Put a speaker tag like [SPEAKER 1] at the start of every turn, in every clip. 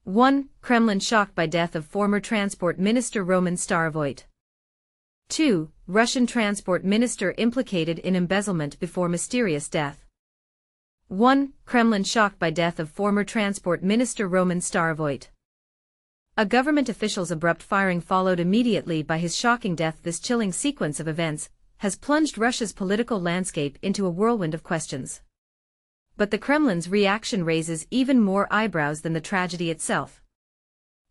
[SPEAKER 1] 1. Kremlin shocked by death of former Transport Minister Roman Starovoit. 2. Russian Transport Minister implicated in embezzlement before mysterious death. 1. Kremlin shocked by death of former Transport Minister Roman Starovoit. A government official's abrupt firing followed immediately by his shocking death. This chilling sequence of events has plunged Russia's political landscape into a whirlwind of questions. But the Kremlin's reaction raises even more eyebrows than the tragedy itself.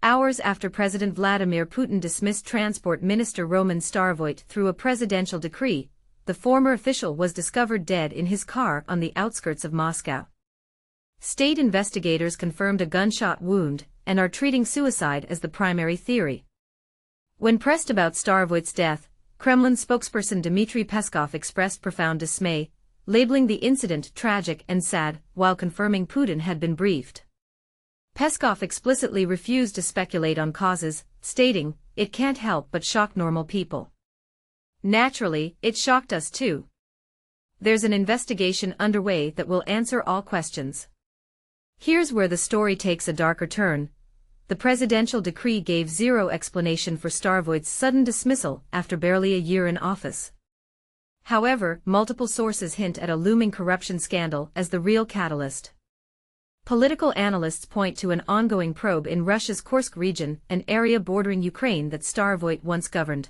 [SPEAKER 1] Hours after President Vladimir Putin dismissed Transport Minister Roman Starovoit through a presidential decree, the former official was discovered dead in his car on the outskirts of Moscow. State investigators confirmed a gunshot wound and are treating suicide as the primary theory. When pressed about Starovoit's death, Kremlin spokesperson Dmitry Peskov expressed profound dismay, labeling the incident tragic and sad, while confirming Putin had been briefed. Peskov explicitly refused to speculate on causes, stating, "It can't help but shock normal people. Naturally, it shocked us too. There's an investigation underway that will answer all questions." Here's where the story takes a darker turn. The presidential decree gave zero explanation for Starovoit's sudden dismissal after barely a year in office. However, multiple sources hint at a looming corruption scandal as the real catalyst. Political analysts point to an ongoing probe in Russia's Kursk region, an area bordering Ukraine that Starovoit once governed.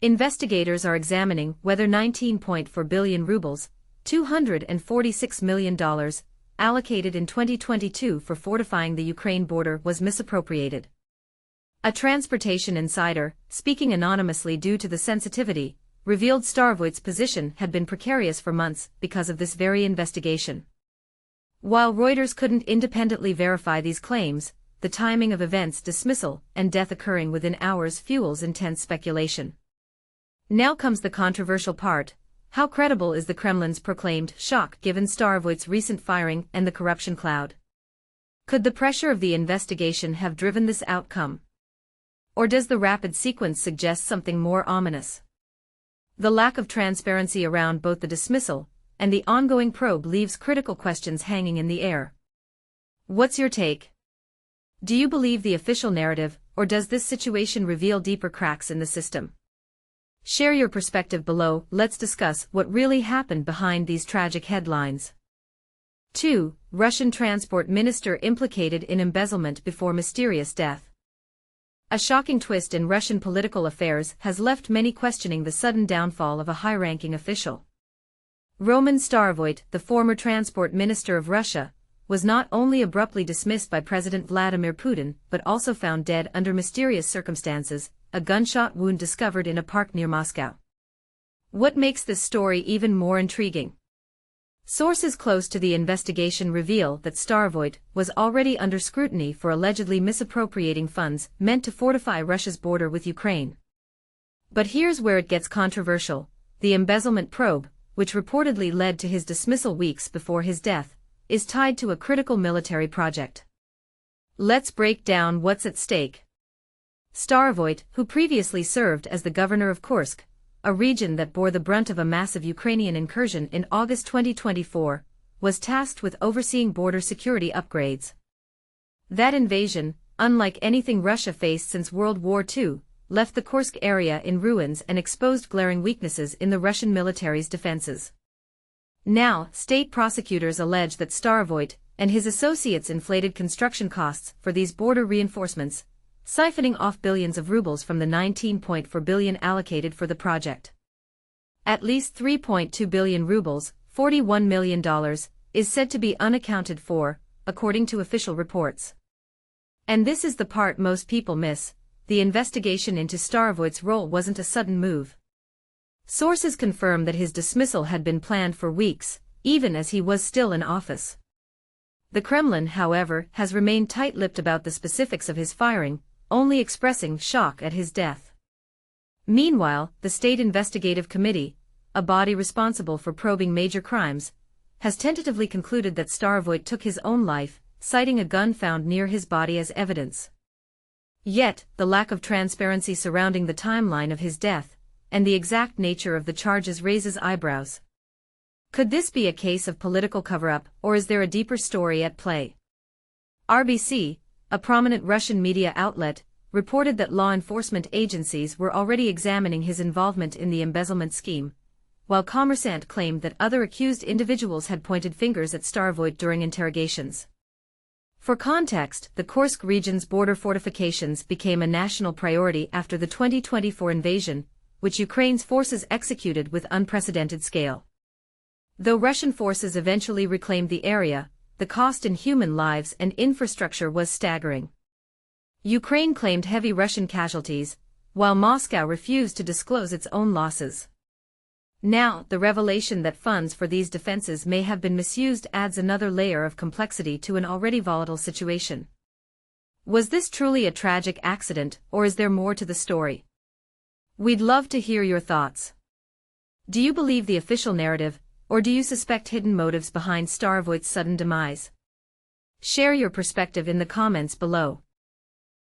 [SPEAKER 1] Investigators are examining whether 19.4 billion rubles, $246 million, allocated in 2022 for fortifying the Ukraine border was misappropriated. A transportation insider, speaking anonymously due to the sensitivity, revealed Starovoit's position had been precarious for months because of this very investigation. While Reuters couldn't independently verify these claims, the timing of events, dismissal, and death occurring within hours fuels intense speculation. Now comes the controversial part: how credible is the Kremlin's proclaimed shock given Starovoit's recent firing and the corruption cloud? Could the pressure of the investigation have driven this outcome? Or does the rapid sequence suggest something more ominous? The lack of transparency around both the dismissal and the ongoing probe leaves critical questions hanging in the air. What's your take? Do you believe the official narrative, or does this situation reveal deeper cracks in the system? Share your perspective below. Let's discuss what really happened behind these tragic headlines. 2. Russian Transport Minister implicated in embezzlement before mysterious death. A shocking twist in Russian political affairs has left many questioning the sudden downfall of a high-ranking official. Roman Starovoit, the former transport minister of Russia, was not only abruptly dismissed by President Vladimir Putin but also found dead under mysterious circumstances, a gunshot wound discovered in a park near Moscow. What makes this story even more intriguing? Sources close to the investigation reveal that Starovoit was already under scrutiny for allegedly misappropriating funds meant to fortify Russia's border with Ukraine. But here's where it gets controversial: the embezzlement probe, which reportedly led to his dismissal weeks before his death, is tied to a critical military project. Let's break down what's at stake. Starovoit, who previously served as the governor of Kursk, a region that bore the brunt of a massive Ukrainian incursion in August 2024, was tasked with overseeing border security upgrades. That invasion, unlike anything Russia faced since World War II, left the Kursk area in ruins and exposed glaring weaknesses in the Russian military's defenses. Now, state prosecutors allege that Starovoit and his associates inflated construction costs for these border reinforcements, siphoning off billions of rubles from the 19.4 billion allocated for the project. At least 3.2 billion rubles, $41 million, is said to be unaccounted for, according to official reports. And this is the part most people miss: the investigation into Starovoit's role wasn't a sudden move. Sources confirm that his dismissal had been planned for weeks, even as he was still in office. The Kremlin, however, has remained tight-lipped about the specifics of his firing, only expressing shock at his death. Meanwhile, the State Investigative Committee, a body responsible for probing major crimes, has tentatively concluded that Starovoit took his own life, citing a gun found near his body as evidence. Yet, the lack of transparency surrounding the timeline of his death and the exact nature of the charges raises eyebrows. Could this be a case of political cover-up, or is there a deeper story at play? RBC, a prominent Russian media outlet, reported that law enforcement agencies were already examining his involvement in the embezzlement scheme, while Kommersant claimed that other accused individuals had pointed fingers at Starovoit during interrogations. For context, the Kursk region's border fortifications became a national priority after the 2024 invasion, which Ukraine's forces executed with unprecedented scale. Though Russian forces eventually reclaimed the area, the cost in human lives and infrastructure was staggering. Ukraine claimed heavy Russian casualties, while Moscow refused to disclose its own losses. Now, the revelation that funds for these defenses may have been misused adds another layer of complexity to an already volatile situation. Was this truly a tragic accident, or is there more to the story? We'd love to hear your thoughts. Do you believe the official narrative, or do you suspect hidden motives behind Starovoit's sudden demise? Share your perspective in the comments below.